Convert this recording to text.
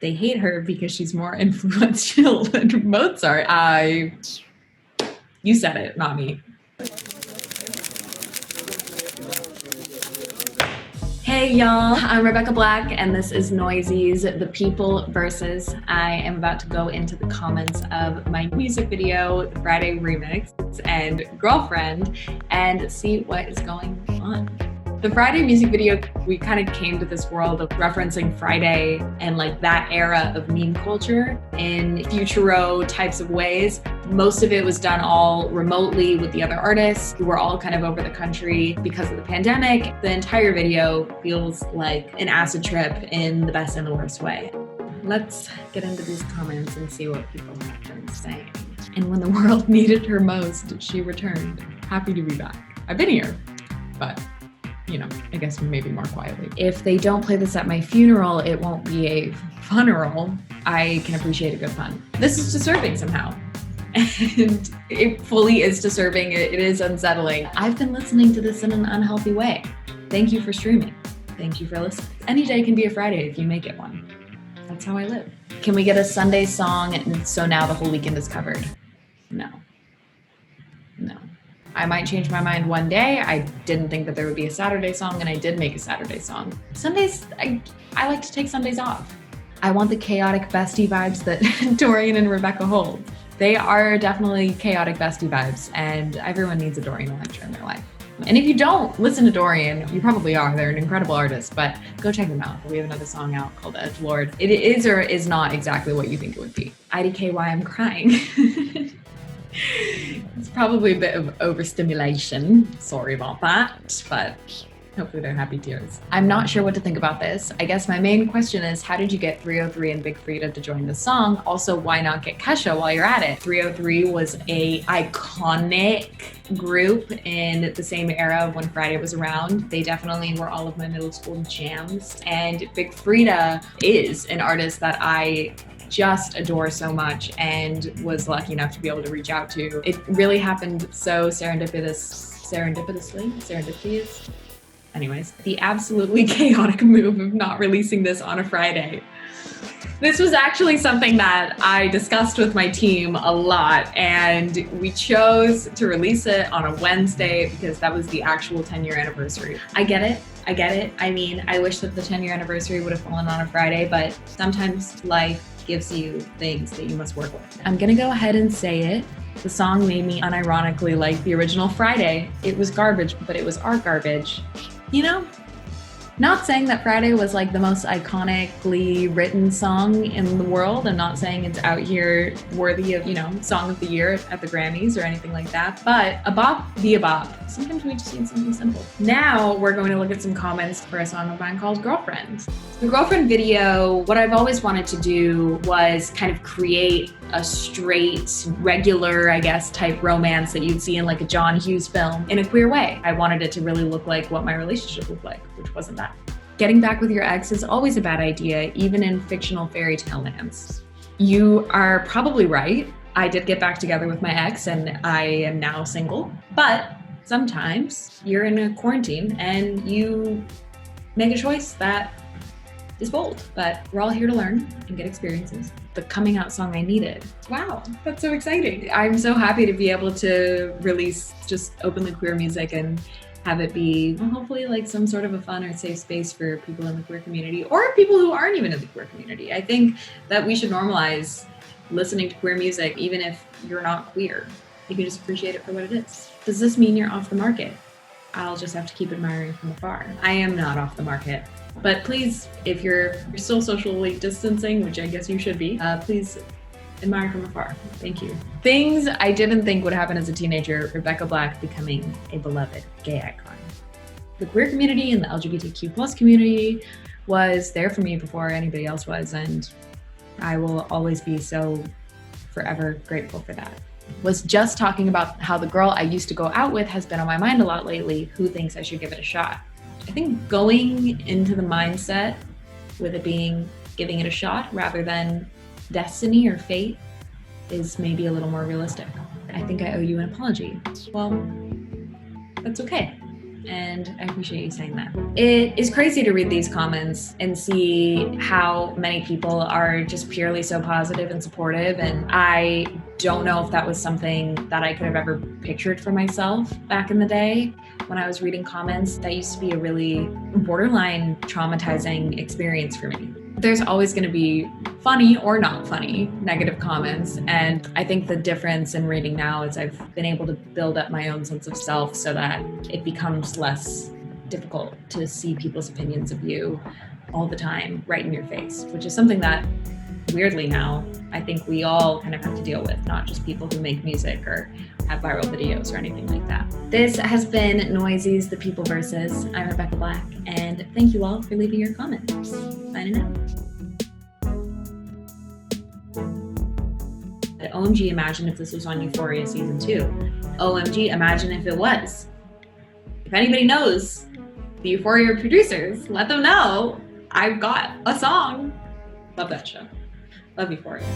they hate her because she's more influential than Mozart. You said it, not me. Hey y'all, I'm Rebecca Black and this is Noisey's The People Versus. I am about to go into the comments of my music video, the Friday remix, and Girlfriend, and see what is going on. The Friday music video, we kind of came to this world of referencing Friday and like that era of meme culture in Futuro types of ways. Most of it was done all remotely with the other artists who were all kind of over the country because of the pandemic. The entire video feels like an acid trip in the best and the worst way. Let's get into these comments and see what people have been saying. And when the world needed her most, she returned. Happy to be back. I've been here, but you know, I guess maybe more quietly. If they don't play this at my funeral, it won't be a funeral. I can appreciate a good pun. This is disturbing somehow. And it fully is disturbing. It is unsettling. I've been listening to this in an unhealthy way. Thank you for streaming. Thank you for listening. Any day can be a Friday if you make it one. That's how I live. Can we get a Sunday song and so now the whole weekend is covered? No. No. I might change my mind one day. I didn't think that there would be a Saturday song, and I did make a Saturday song. Sundays, I like to take Sundays off. I want the chaotic bestie vibes that Dorian and Rebecca hold. They are definitely chaotic bestie vibes, and everyone needs a Dorian Electra in their life. And if you don't listen to Dorian, you probably are. They're an incredible artist, but go check them out. We have another song out called Edgelord. It is or is not exactly what you think it would be. IDK, why I'm crying. It's probably a bit of overstimulation. Sorry about that, but hopefully they're happy tears. I'm not sure what to think about this. I guess my main question is, how did you get 303 and Big Frida to join the song? Also, why not get Kesha while you're at it? 303 was a iconic group in the same era when Friday was around. They definitely were all of my middle school jams. And Big Frida is an artist that I just adore so much and was lucky enough to be able to reach out to. It really happened so serendipitously. Anyways, the absolutely chaotic move of not releasing this on a Friday. This was actually something that I discussed with my team a lot, and we chose to release it on a Wednesday because that was the actual 10-year anniversary. I get it. I mean, I wish that the 10-year anniversary would have fallen on a Friday, but sometimes life gives you things that you must work with. I'm gonna go ahead and say it. The song made me unironically like the original Friday. It was garbage, but it was our garbage. You know? Not saying that Friday was like the most iconically written song in the world. I'm not saying it's out here worthy of, you know, Song of the Year at the Grammys or anything like that, but a bop be a bop. Sometimes we just need something simple. Now we're going to look at some comments for a song of mine called Girlfriend. The Girlfriend video, what I've always wanted to do was kind of create a straight, regular, I guess, type romance that you'd see in like a John Hughes film in a queer way. I wanted it to really look like what my relationship looked like, which wasn't that. Getting back with your ex is always a bad idea, even in fictional fairy tale lands. You are probably right. I did get back together with my ex and I am now single, but sometimes you're in a quarantine and you make a choice that is bold, but we're all here to learn and get experiences. The coming out song I needed. Wow, that's so exciting. I'm so happy to be able to release just openly queer music and have it be hopefully like some sort of a fun or safe space for people in the queer community or people who aren't even in the queer community. I think that we should normalize listening to queer music even if you're not queer. You can just appreciate it for what it is. Does this mean you're off the market? I'll just have to keep admiring from afar. I am not off the market. But please, if you're still socially distancing, which I guess you should be, please admire from afar. Thank you. Things I didn't think would happen as a teenager, Rebecca Black becoming a beloved gay icon. The queer community and the LGBTQ plus community was there for me before anybody else was, and I will always be so forever grateful for that. Was just talking about how the girl I used to go out with has been on my mind a lot lately, who thinks I should give it a shot. I think going into the mindset with it being giving it a shot rather than destiny or fate is maybe a little more realistic. I think I owe you an apology. Well, that's okay. and I appreciate you saying that. It is crazy to read these comments and see how many people are just purely so positive and supportive, and I don't know if that was something that I could have ever pictured for myself back in the day. When I was reading comments, that used to be a really borderline traumatizing experience for me. There's always going to be funny or not funny negative comments, and I think the difference in reading now is I've been able to build up my own sense of self so that it becomes less difficult to see people's opinions of you all the time right in your face, which is something that weirdly now I think we all kind of have to deal with, not just people who make music or have viral videos or anything like that. This has been Noisey's The People Versus. I'm Rebecca Black, and thank you all for leaving your comments. Signing out. OMG, imagine if this was on Euphoria season 2. OMG, imagine if it was. If anybody knows the Euphoria producers, let them know. I've got a song. Love that show. Love Euphoria.